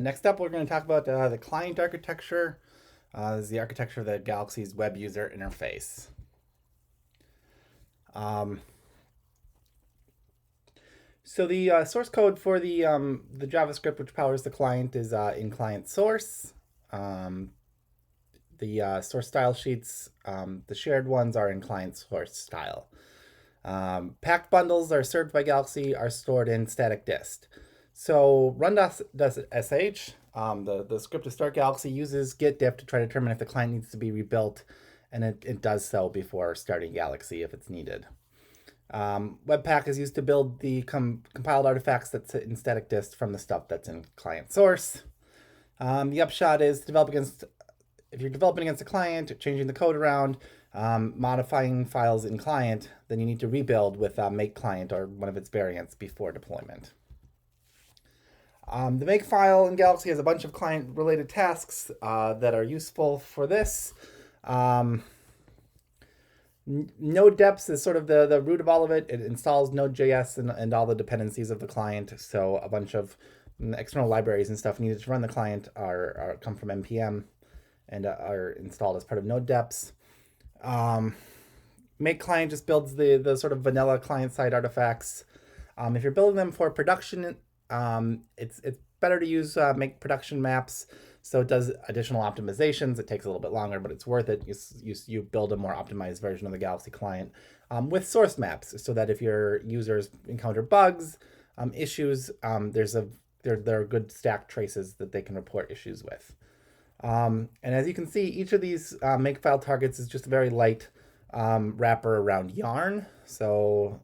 Next up, we're going to talk about the client architecture. This is the architecture of the Galaxy's web user interface. Um, so the source code for the JavaScript which powers the client is in client source. Um, the source style sheets, the shared ones are in client source style. Packed bundles are served by Galaxy are stored in static dist. So run.sh, the script to start Galaxy uses git diff to try to determine if the client needs to be rebuilt, and it does so before starting Galaxy if it's needed. Webpack is used to build the compiled artifacts that sit in static dist from the stuff that's in client source. The upshot is if you're developing against a client, changing the code around, modifying files in client, then you need to rebuild with make client or one of its variants before deployment. The make file in Galaxy has a bunch of client-related tasks that are useful for this. Node deps is sort of the root of all of it. It installs Node.js and all the dependencies of the client. So a bunch of external libraries and stuff needed to run the client come from npm and are installed as part of Node deps. Make client just builds the sort of vanilla client-side artifacts. If you're building them for production, it's better to use make production maps. So it does additional optimizations. It takes a little bit longer, but it's worth it. You build a more optimized version of the Galaxy client with source maps, so that if your users encounter bugs, issues, there are good stack traces that they can report issues with. And as you can see, each of these makefile targets is just a very light wrapper around Yarn. So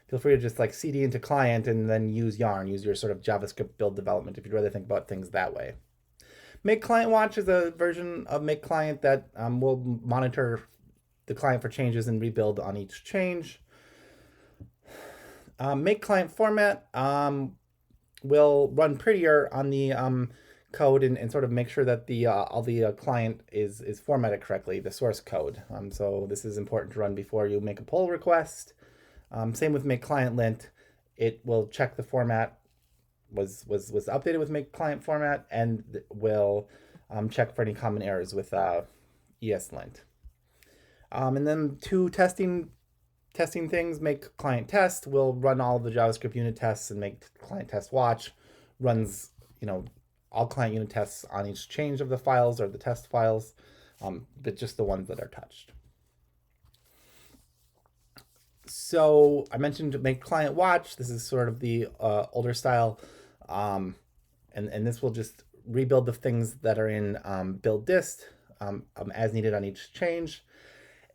feel free to just like CD into client and then use Yarn, use your sort of JavaScript build development if you'd rather think about things that way. Make Client Watch is a version of Make Client that will monitor the client for changes and rebuild on each change. Make Client Format will run prettier on the code and sort of make sure that all the client is formatted correctly, the source code. So this is important to run before you make a pull request. Same with make client lint. It will check the format was updated with make client format and will check for any common errors with ESLint. And then two testing things, make client test will run all the JavaScript unit tests, and make client test watch runs all client unit tests on each change of the files or the test files, but just the ones that are touched. So I mentioned make client watch. This is sort of the older style, and this will just rebuild the things that are in build dist as needed on each change.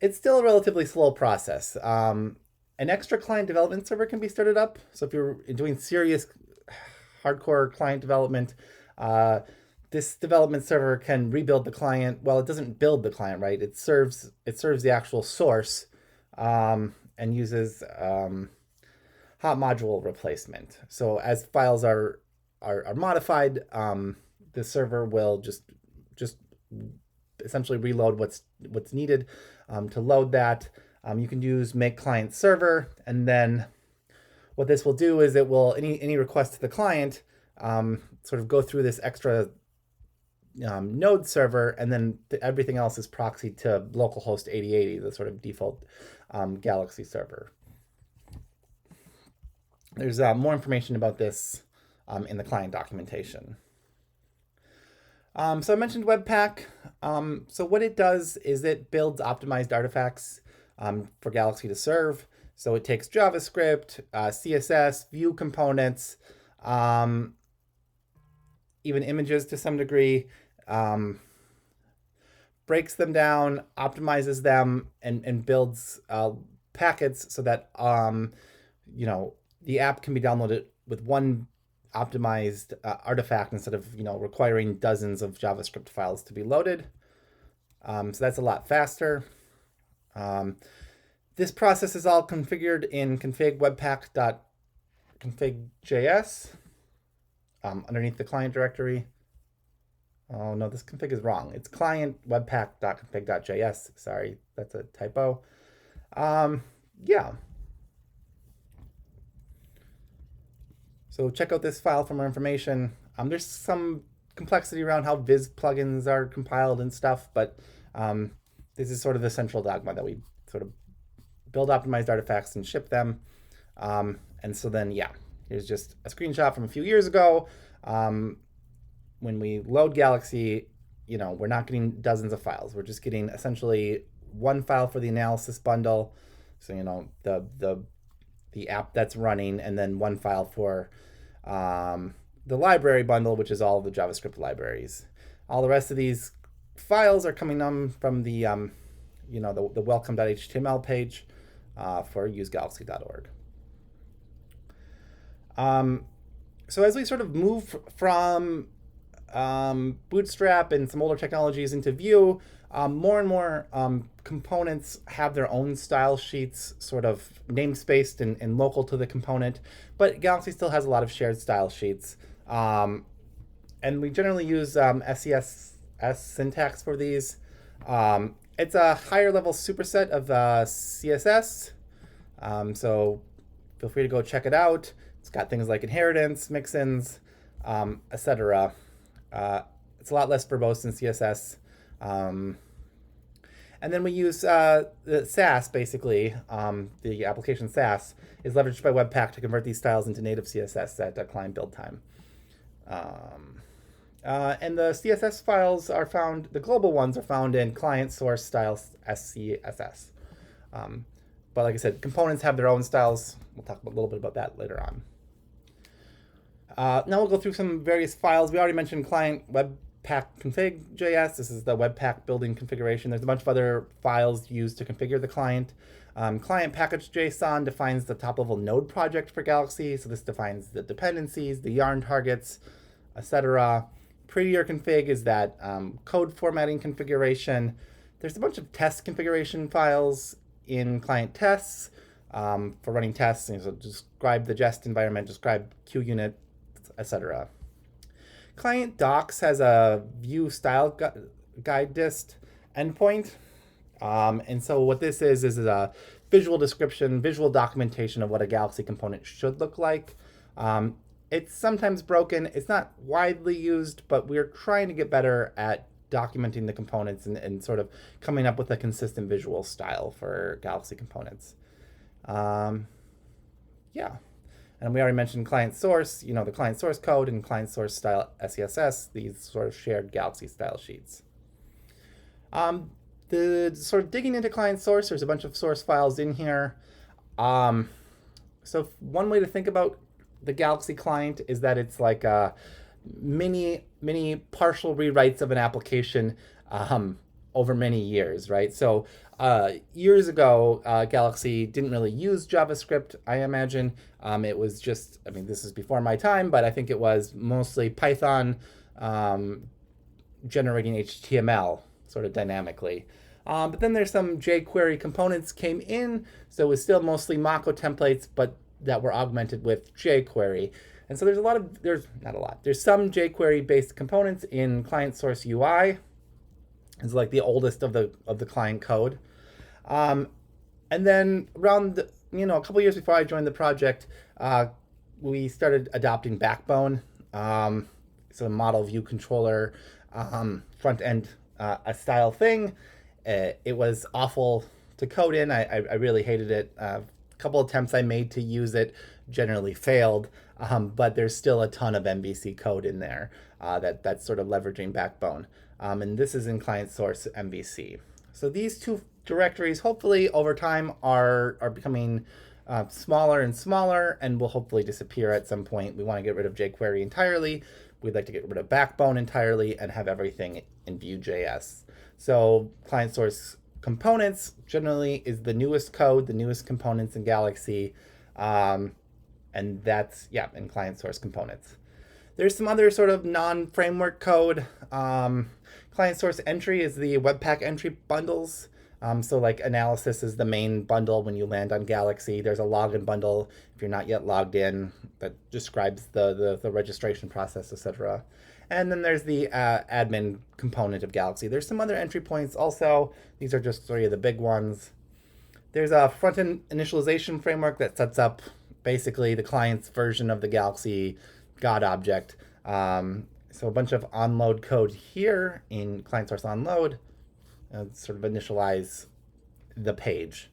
It's still a relatively slow process. An extra client development server can be started up. So if you're doing serious hardcore client development, this development server can rebuild the client. Well, it doesn't build the client, right? It serves the actual source and uses hot module replacement. So as files are modified, the server will just essentially reload what's needed to load that. You can use make client server, and then what this will do is it will any request to the client sort of go through this extra node server, and then everything else is proxied to localhost 8080, the sort of default Galaxy server. There's more information about this in the client documentation. So I mentioned Webpack. So what it does is it builds optimized artifacts for Galaxy to serve. So it takes JavaScript, CSS, Vue components, even images to some degree, breaks them down, optimizes them, and builds packets so that the app can be downloaded with one optimized artifact instead of requiring dozens of JavaScript files to be loaded. So that's a lot faster. This process is all configured in config webpack.config.js underneath the client directory. Oh no, this config is wrong. It's client webpack.config.js. Sorry, that's a typo. Yeah. So check out this file for more information. There's some complexity around how Viz plugins are compiled and stuff, but this is sort of the central dogma that we sort of build optimized artifacts and ship them. And so then, yeah, here's just a screenshot from a few years ago. When we load Galaxy, we're not getting dozens of files. We're just getting essentially one file for the analysis bundle. So, the app that's running, and then one file for the library bundle, which is all the JavaScript libraries. All the rest of these files are coming from the the welcome.html page for usegalaxy.org. So as we sort of move from Bootstrap and some older technologies into Vue, more and more components have their own style sheets, sort of namespaced and local to the component, but Galaxy still has a lot of shared style sheets. And we generally use SES syntax for these. It's a higher level superset of CSS, so feel free to go check it out. It's got things like inheritance, mixins, etc. It's a lot less verbose than CSS. And then we use the Sass, basically. The application Sass is leveraged by Webpack to convert these styles into native CSS at client build time. And the CSS files are found, the global ones are found in client source style SCSS. But like I said, components have their own styles. We'll talk a little bit about that later on. Now we'll go through some various files. We already mentioned client Webpack config.js. This is the Webpack building configuration. There's a bunch of other files used to configure the client. Client package.json defines the top-level node project for Galaxy. So this defines the dependencies, the yarn targets, etc. Prettier config is that code formatting configuration. There's a bunch of test configuration files in client tests for running tests. So describe the jest environment, describe QUnit, etc. Client docs has a Vue style guide dist endpoint. And so what this is a visual description, visual documentation of what a Galaxy component should look like. It's sometimes broken. It's not widely used, but we're trying to get better at documenting the components and sort of coming up with a consistent visual style for Galaxy components. Yeah. And we already mentioned client source, the client source code and client source style SCSS, these sort of shared Galaxy style sheets. The sort of digging into client source, there's a bunch of source files in here. So one way to think about the Galaxy client is that it's like many partial rewrites of an application over many years, right? So years ago, Galaxy didn't really use JavaScript, I imagine. It was just, this is before my time, but I think it was mostly Python generating HTML sort of dynamically. But then there's some jQuery components came in, so it was still mostly Mako templates, but that were augmented with jQuery. And so there's some jQuery based components in client source UI. It's like the oldest of the client code. And then around a couple years before I joined the project, we started adopting Backbone. So a model view controller front end a style thing. It was awful to code in. I really hated it. A couple attempts I made to use it generally failed, but there's still a ton of MVC code in there that's sort of leveraging Backbone. And this is in client source MVC. So these two directories hopefully over time are becoming smaller and smaller and will hopefully disappear at some point. We want to get rid of jQuery entirely. We'd like to get rid of Backbone entirely and have everything in Vue.js. So client source components generally is the newest code, the newest components in Galaxy. And that's, in client source components. There's some other sort of non-framework code. Client source entry is the Webpack entry bundles. So like analysis is the main bundle when you land on Galaxy. There's a login bundle if you're not yet logged in that describes the registration process, etc. And then there's the admin component of Galaxy. There's some other entry points also. These are just three of the big ones. There's a front-end initialization framework that sets up basically the client's version of the Galaxy God object. So a bunch of onload code here in client source onload, sort of initialize the page.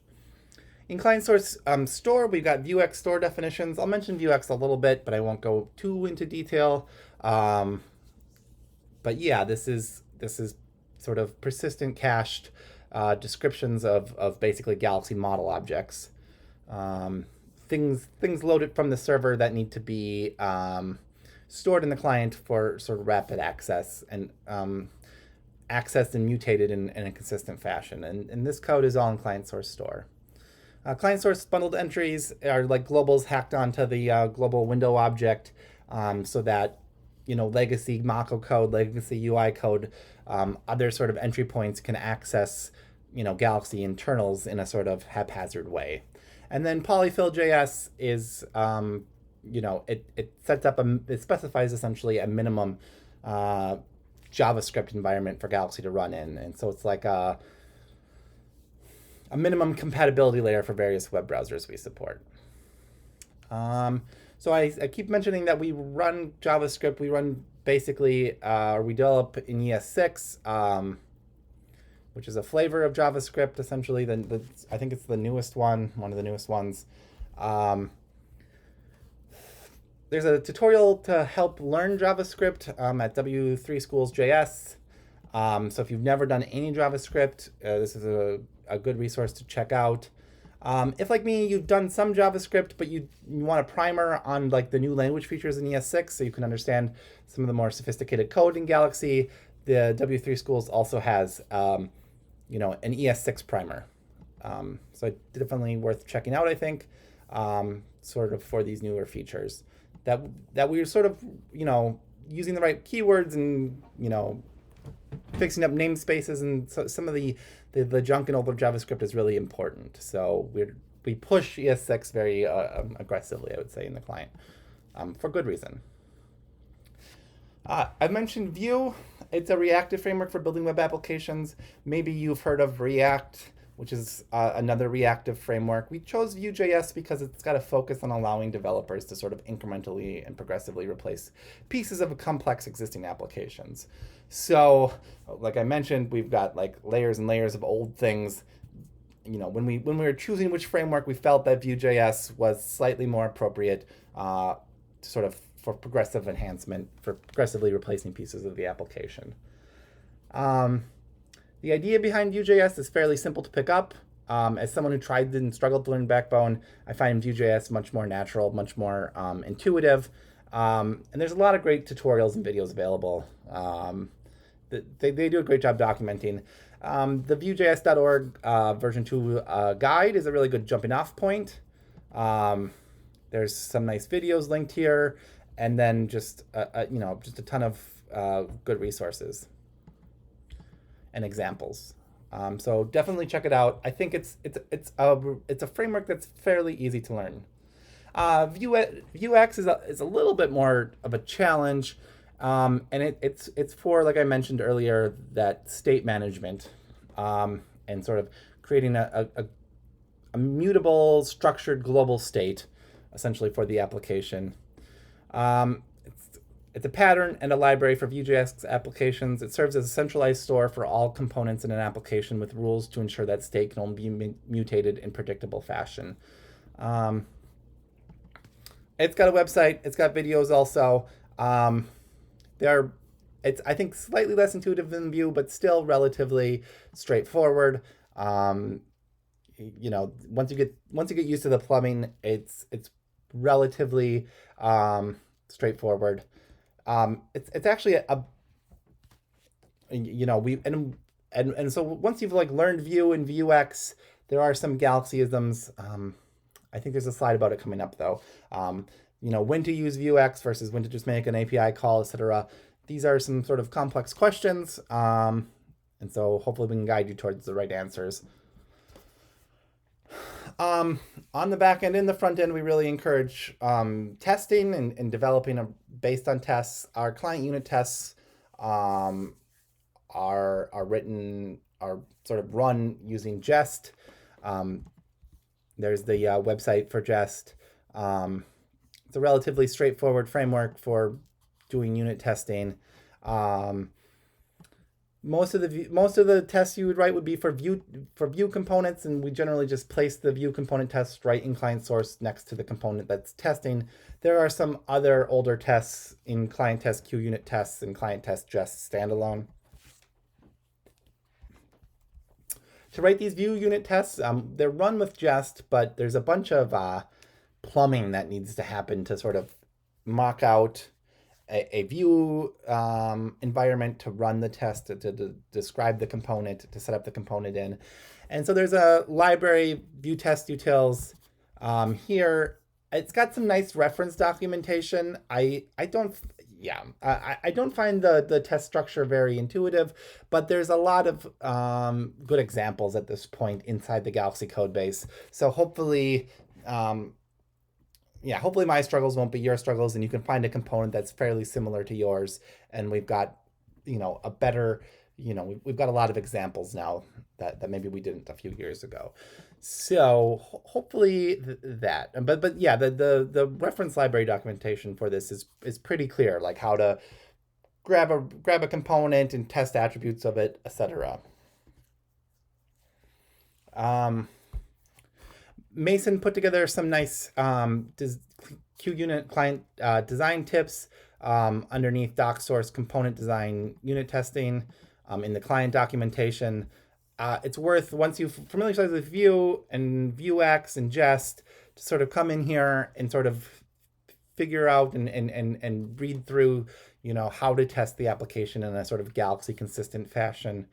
In client source store, we've got Vuex store definitions. I'll mention Vuex a little bit, but I won't go too into detail. But yeah, this is sort of persistent cached descriptions of basically Galaxy model objects. Things loaded from the server that need to be stored in the client for sort of rapid access and accessed and mutated in a consistent fashion. And this code is all in client source store. Client source bundled entries are like globals hacked onto the global window object, so that legacy Mako code, legacy UI code, other sort of entry points can access Galaxy internals in a sort of haphazard way. And then polyfill.js is it sets up it specifies essentially a minimum JavaScript environment for Galaxy to run in, and so it's like a minimum compatibility layer for various web browsers we support. So I keep mentioning that we run JavaScript. We run basically, we develop in ES6, which is a flavor of JavaScript, essentially. I think it's the newest one of the newest ones. There's a tutorial to help learn JavaScript at W3Schools.js. So if you've never done any JavaScript, this is a good resource to check out. If, like me, you've done some JavaScript, but you want a primer on like the new language features in ES6 so you can understand some of the more sophisticated code in Galaxy, the W3 Schools also has an ES6 primer. So definitely worth checking out, I think, sort of for these newer features. That we're sort of, using the right keywords and, fixing up namespaces and so some of the junk in older JavaScript is really important. So we push ES6 very aggressively, I would say, in the client, for good reason. I've mentioned Vue. It's a reactive framework for building web applications. Maybe you've heard of React, which is another reactive framework. We chose Vue.js because it's got a focus on allowing developers to sort of incrementally and progressively replace pieces of complex existing applications. So, like I mentioned, we've got like layers and layers of old things. When we were choosing which framework, we felt that Vue.js was slightly more appropriate sort of for progressive enhancement, for progressively replacing pieces of the application. The idea behind Vue.js is fairly simple to pick up. As someone who tried and struggled to learn Backbone, I find Vue.js much more natural, much more intuitive. And there's a lot of great tutorials and videos available. They do a great job documenting. The Vue.js.org version 2 guide is a really good jumping off point. There's some nice videos linked here, and then just a ton of good resources and examples. So definitely check it out. I think it's a framework that's fairly easy to learn. Vuex is a little bit more of a challenge, and it's for, like I mentioned earlier, that state management, and sort of creating a mutable, structured global state, essentially, for the application. It's a pattern and a library for Vue.js applications. It serves as a centralized store for all components in an application with rules to ensure that state can only be mutated in predictable fashion. It's got a website. It's got videos also. It's, I think, slightly less intuitive than Vue, but still relatively straightforward. Once you get used to the plumbing, it's relatively straightforward. It's actually so once you've like learned Vue and Vuex, there are some Galaxyisms. I think there's a slide about it coming up though. When to use Vuex versus when to just make an API call, etc. These are some sort of complex questions, and so hopefully we can guide you towards the right answers. On the back end and the front end, we really encourage testing and developing based on tests. Our client unit tests are sort of run using Jest. There's the website for Jest. It's a relatively straightforward framework for doing unit testing. Most of the tests you would write would be for view components, and we generally just place the view component test right in client source next to the component that's testing. There are some other older tests in client test queue unit tests and client test just standalone. To write these view unit tests, they're run with Jest, but there's a bunch of plumbing that needs to happen to sort of mock out a view environment to run the test, to describe the component, to set up the component in. And so there's a library, view test utils here. It's got some nice reference documentation. I don't find the test structure very intuitive, but there's a lot of good examples at this point inside the Galaxy code base. So hopefully my struggles won't be your struggles, and you can find a component that's fairly similar to yours. And we've got, a better, we've got a lot of examples now that maybe we didn't a few years ago. So hopefully that, but yeah, the reference library documentation for this is pretty clear, like how to grab a component and test attributes of it, etc. Mason put together some nice QUnit client design tips underneath doc source component design unit testing in the client documentation. It's worth, once you familiarize with Vue and Vuex and Jest, to sort of come in here and sort of figure out and read through, how to test the application in a sort of Galaxy consistent fashion.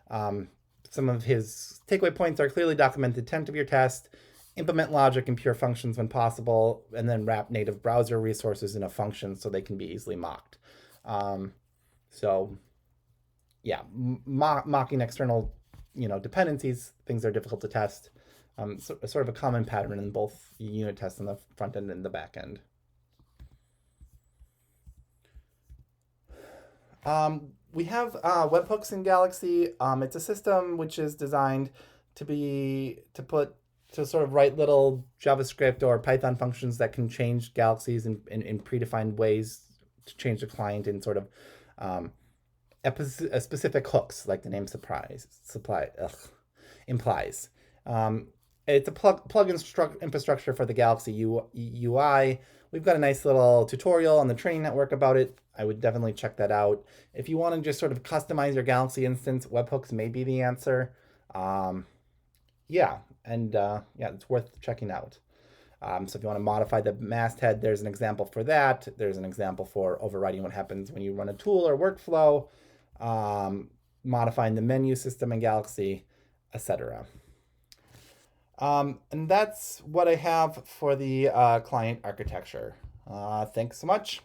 Some of his takeaway points are: clearly document the intent of your test, implement logic and pure functions when possible, and then wrap native browser resources in a function so they can be easily mocked. Mocking external, dependencies, things are difficult to test. Sort of a common pattern in both unit tests on the front end and the back end. We have webhooks in Galaxy. It's a system which is designed to sort of write little JavaScript or Python functions that can change Galaxies in predefined ways to change the client in sort of specific hooks, like the name implies. It's a plug infrastructure for the Galaxy UI. We've got a nice little tutorial on the training network about it. I would definitely check that out. If you want to just sort of customize your Galaxy instance, webhooks may be the answer. It's worth checking out. So if you want to modify the masthead, there's an example for that. There's an example for overriding what happens when you run a tool or workflow, modifying the menu system in Galaxy, etc. And that's what I have for the client architecture. Thanks so much.